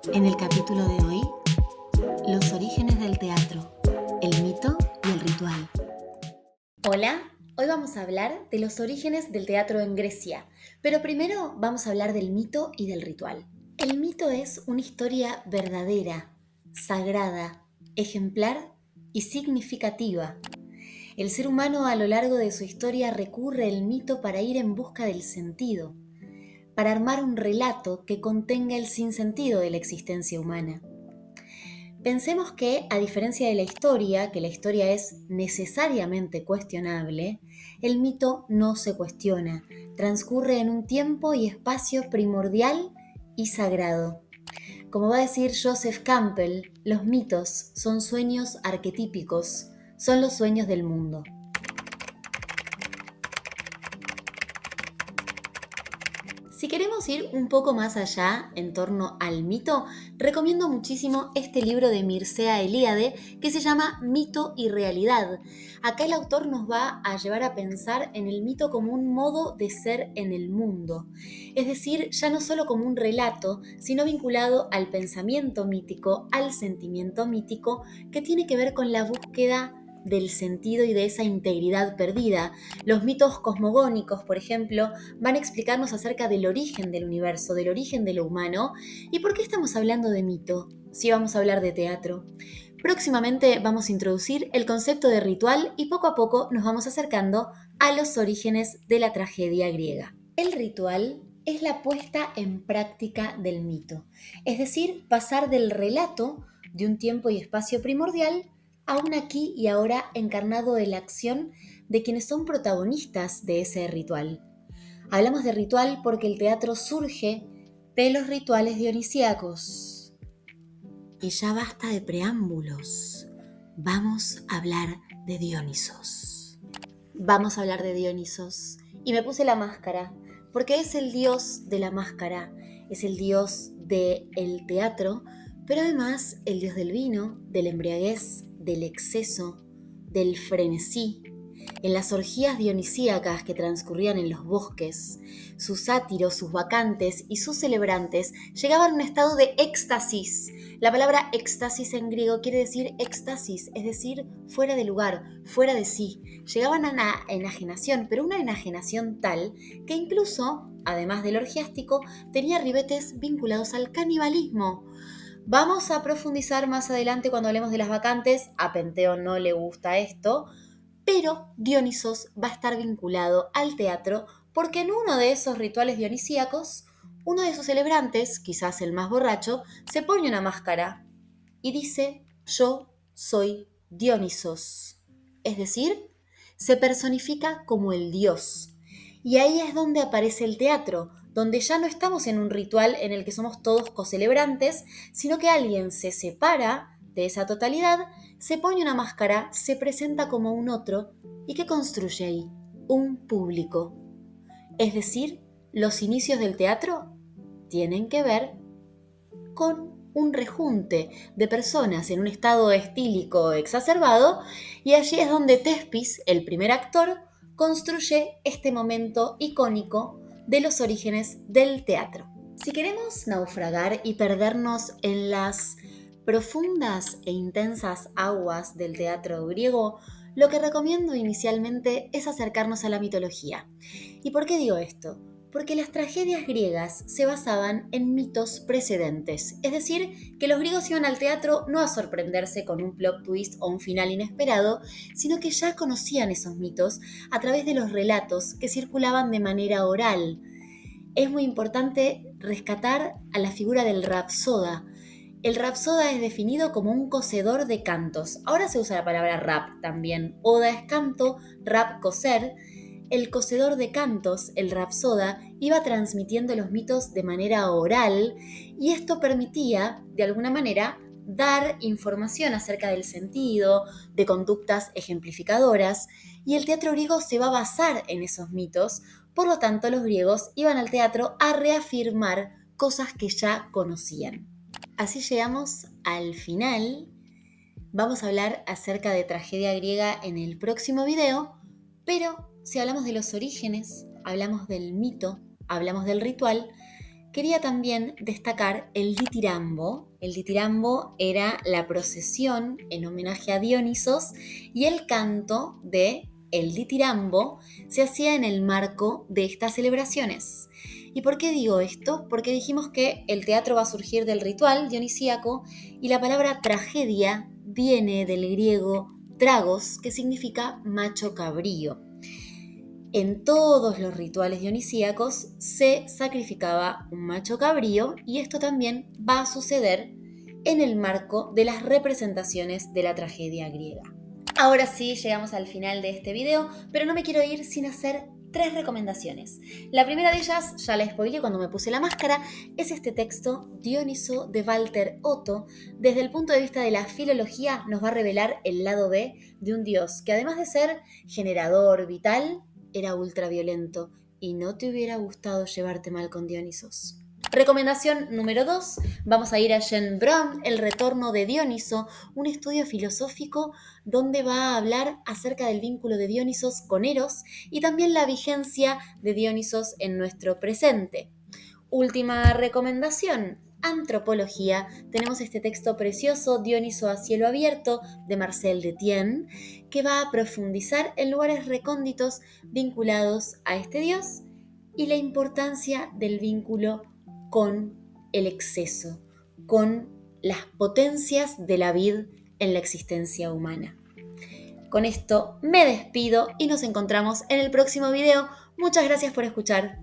En el capítulo de hoy, los orígenes del teatro, el mito y el ritual. Hola, hoy vamos a hablar de los orígenes del teatro en Grecia, pero primero vamos a hablar del mito y del ritual. El mito es una historia verdadera, sagrada, ejemplar y significativa. El ser humano a lo largo de su historia recurre al mito para ir en busca del sentido, para armar un relato que contenga el sinsentido de la existencia humana. Pensemos que, a diferencia de la historia, que la historia es necesariamente cuestionable, el mito no se cuestiona, transcurre en un tiempo y espacio primordial y sagrado. Como va a decir Joseph Campbell, los mitos son sueños arquetípicos, son los sueños del mundo. Si queremos ir un poco más allá en torno al mito, recomiendo muchísimo este libro de Mircea Eliade que se llama Mito y Realidad. Acá el autor nos va a llevar a pensar en el mito como un modo de ser en el mundo. Es decir, ya no solo como un relato, sino vinculado al pensamiento mítico, al sentimiento mítico, que tiene que ver con la búsqueda del sentido y de esa integridad perdida. Los mitos cosmogónicos, por ejemplo, van a explicarnos acerca del origen del universo, del origen de lo humano. ¿Y por qué estamos hablando de mito si vamos a hablar de teatro? Próximamente vamos a introducir el concepto de ritual y poco a poco nos vamos acercando a los orígenes de la tragedia griega. El ritual es la puesta en práctica del mito, es decir, pasar del relato de un tiempo y espacio primordial a un aquí y ahora encarnado en la acción de quienes son protagonistas de ese ritual. Hablamos de ritual porque el teatro surge de los rituales dionisíacos. Y ya basta de preámbulos. Vamos a hablar de Dionisos. Vamos a hablar de Dionisos. Y me puse la máscara, porque es el dios de la máscara, es el dios del teatro, pero además el dios del vino, de la embriaguez, del exceso, del frenesí. En las orgías dionisíacas que transcurrían en los bosques, sus sátiros, sus bacantes y sus celebrantes llegaban a un estado de éxtasis. La palabra éxtasis en griego quiere decir éxtasis, es decir, fuera de lugar, fuera de sí. Llegaban a una enajenación, pero una enajenación tal que incluso, además del orgiástico, tenía ribetes vinculados al canibalismo. Vamos a profundizar más adelante cuando hablemos de las bacantes. A Penteo no le gusta esto, pero Dionisos va a estar vinculado al teatro porque en uno de esos rituales dionisíacos, uno de sus celebrantes, quizás el más borracho, se pone una máscara y dice: yo soy Dionisos. Es decir, se personifica como el dios. Y ahí es donde aparece el teatro, donde ya no estamos en un ritual en el que somos todos cocelebrantes, sino que alguien se separa de esa totalidad, se pone una máscara, se presenta como un otro y ¿qué construye ahí? Un público. Es decir, los inicios del teatro tienen que ver con un rejunte de personas en un estado estílico exacerbado, y allí es donde Thespis, el primer actor, construye este momento icónico de los orígenes del teatro. Si queremos naufragar y perdernos en las profundas e intensas aguas del teatro griego, lo que recomiendo inicialmente es acercarnos a la mitología. ¿Y por qué digo esto? Porque las tragedias griegas se basaban en mitos precedentes, es decir, que los griegos iban al teatro no a sorprenderse con un plot twist o un final inesperado, sino que ya conocían esos mitos a través de los relatos que circulaban de manera oral. Es muy importante rescatar a la figura del rapsoda. El rapsoda es definido como un cocedor de cantos. Ahora se usa la palabra rap también. Oda es canto, rap coser. El cocedor de cantos, el rapsoda, iba transmitiendo los mitos de manera oral y esto permitía, de alguna manera, dar información acerca del sentido, de conductas ejemplificadoras, y el teatro griego se va a basar en esos mitos. Por lo tanto, los griegos iban al teatro a reafirmar cosas que ya conocían. Así llegamos al final. Vamos a hablar acerca de tragedia griega en el próximo video, pero si hablamos de los orígenes, hablamos del mito, hablamos del ritual, quería también destacar el ditirambo. El ditirambo era la procesión en homenaje a Dionisos y el canto de el ditirambo se hacía en el marco de estas celebraciones. ¿Y por qué digo esto? Porque dijimos que el teatro va a surgir del ritual dionisíaco y la palabra tragedia viene del griego tragos, que significa macho cabrío. En todos los rituales dionisíacos se sacrificaba un macho cabrío y esto también va a suceder en el marco de las representaciones de la tragedia griega. Ahora sí, llegamos al final de este video, pero no me quiero ir sin hacer 3 recomendaciones. La primera de ellas, ya la spoileé cuando me puse la máscara, es este texto Dioniso de Walter Otto. Desde el punto de vista de la filología nos va a revelar el lado B de un dios que además de ser generador, vital, era ultraviolento y no te hubiera gustado llevarte mal con Dionisos. Recomendación número 2, vamos a ir a Jen Braun, El retorno de Dioniso, un estudio filosófico donde va a hablar acerca del vínculo de Dionisos con Eros y también la vigencia de Dionisos en nuestro presente. Última recomendación, antropología. Tenemos este texto precioso, Dioniso a cielo abierto, de Marcel Detienne, que va a profundizar en lugares recónditos vinculados a este dios y la importancia del vínculo con el exceso, con las potencias de la vid en la existencia humana. Con esto me despido y nos encontramos en el próximo video. Muchas gracias por escuchar.